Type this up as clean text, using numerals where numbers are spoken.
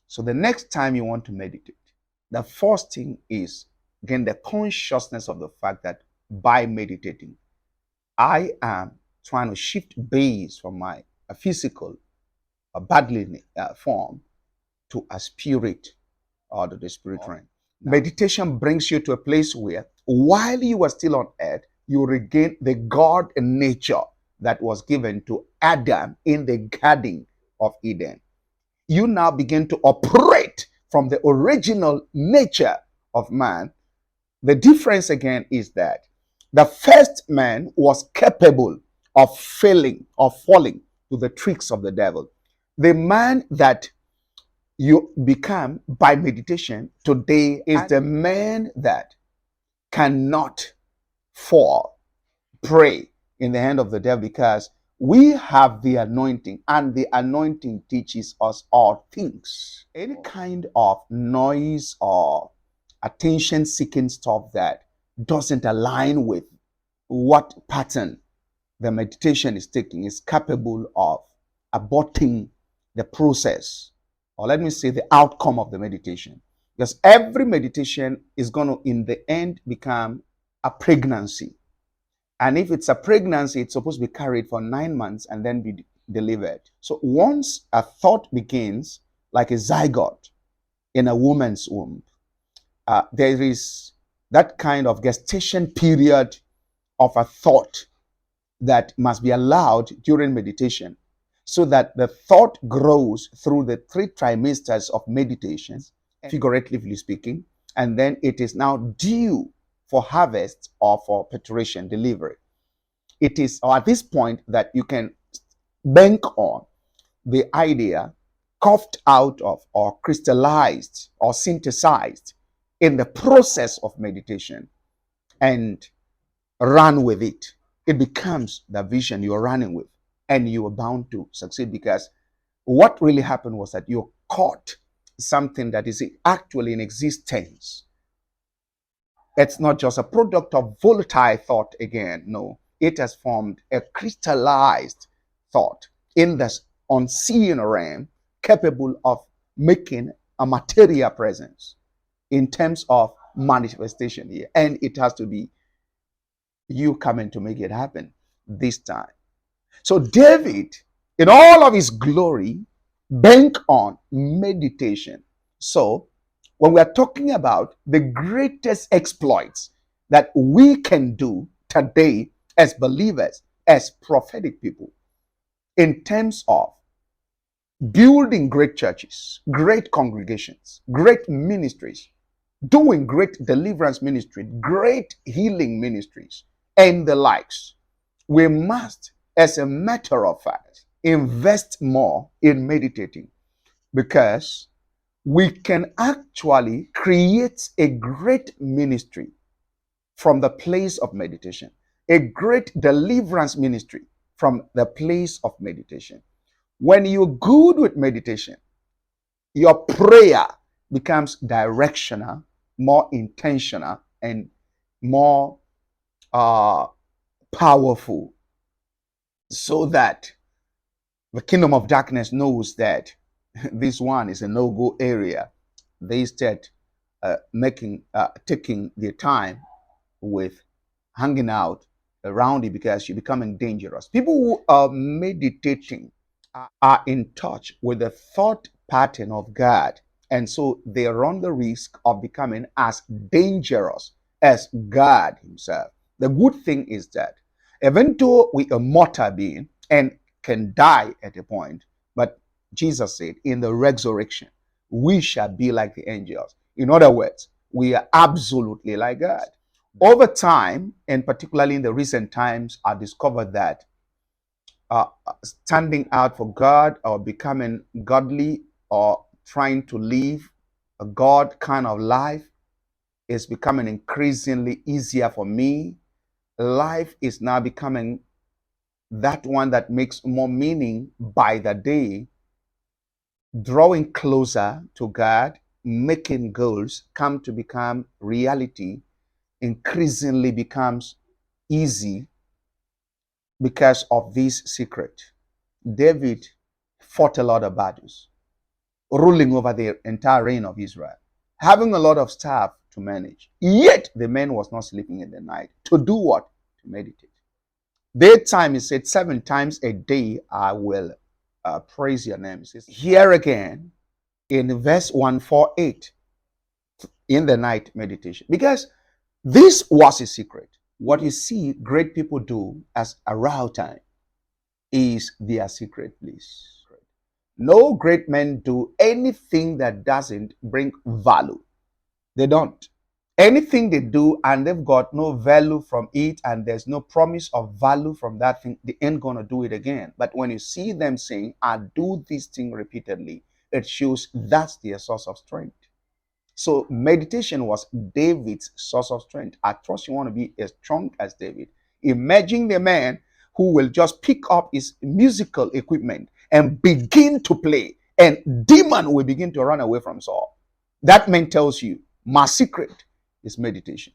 So the next time you want to meditate, the first thing is, again, the consciousness of the fact that by meditating, I am trying to shift base from my physical, bodily form to a spirit or to the spirit realm. Meditation brings you to a place where, while you are still on earth, you regain the God nature that was given to Adam in the Garden of Eden. You now begin to operate from the original nature of man. The difference again is that the first man was capable of failing or falling to the tricks of the devil. The man that you become by meditation today is the man that cannot fall, prey in the hand of the devil, because we have the anointing, and the anointing teaches us all things. Any kind of noise or attention seeking stuff that doesn't align with what pattern the meditation is taking is capable of aborting the process, or let me say the outcome of the meditation. Because every meditation is going to, in the end, become a pregnancy. And if it's a pregnancy, it's supposed to be carried for 9 months and then be delivered. So once a thought begins, like a zygote in a woman's womb, there is that kind of gestation period of a thought that must be allowed during meditation, so that the thought grows through the 3 trimesters of meditation, figuratively speaking, and then it is now due for harvest or for parturition, delivery. It is at this point that you can bank on the idea coughed out of or crystallized or synthesized in the process of meditation and run with it. It becomes the vision you're running with, and you are bound to succeed, because what really happened was that you caught something that is actually in existence. It's not just a product of volatile thought again. No, it has formed a crystallized thought in the unseen realm, capable of making a material presence in terms of manifestation here. And it has to be you coming to make it happen this time. So David, in all of his glory, bank on meditation. So when we are talking about the greatest exploits that we can do today as believers, as prophetic people, in terms of building great churches, great congregations, great ministries, doing great deliverance ministry, great healing ministries, and the likes, we must, as a matter of fact, invest more in meditating, because we can actually create a great ministry from the place of meditation, a great deliverance ministry from the place of meditation. When you're good with meditation, your prayer becomes directional, more intentional, and more powerful, so that the kingdom of darkness knows that this one is a no-go area. They start taking their time with hanging out around it, because you're becoming dangerous. People who are meditating are in touch with the thought pattern of God, and so they run the risk of becoming as dangerous as God himself. The good thing is that even though we are mortal being and can die at a point, but Jesus said in the resurrection, we shall be like the angels. In other words, we are absolutely like God. Over time, and particularly in the recent times, I discovered that standing out for God, or becoming godly, or trying to live a God kind of life is becoming increasingly easier for me. Life is now becoming that one that makes more meaning by the day. Drawing closer to God, making goals come to become reality, increasingly becomes easy because of this secret. David fought a lot of battles. ruling over the entire reign of Israel, having a lot of staff to manage. Yet the man was not sleeping in the night. To do what? To meditate. Daytime, he said, 7 times a day I will praise your name. He says, here again in verse 148, in the night meditation. Because this was a secret. What you see great people do as around time is their secret place. No great men do anything that doesn't bring value. They don't. Anything they do and they've got no value from it and there's no promise of value from that thing, they ain't gonna do it again. But when you see them saying, I do this thing repeatedly, it shows that's their source of strength. So meditation was David's source of strength. I trust you want to be as strong as David. Imagine the man who will just pick up his musical equipment and begin to play, and demon will begin to run away from Saul. That man tells you, my secret is meditation.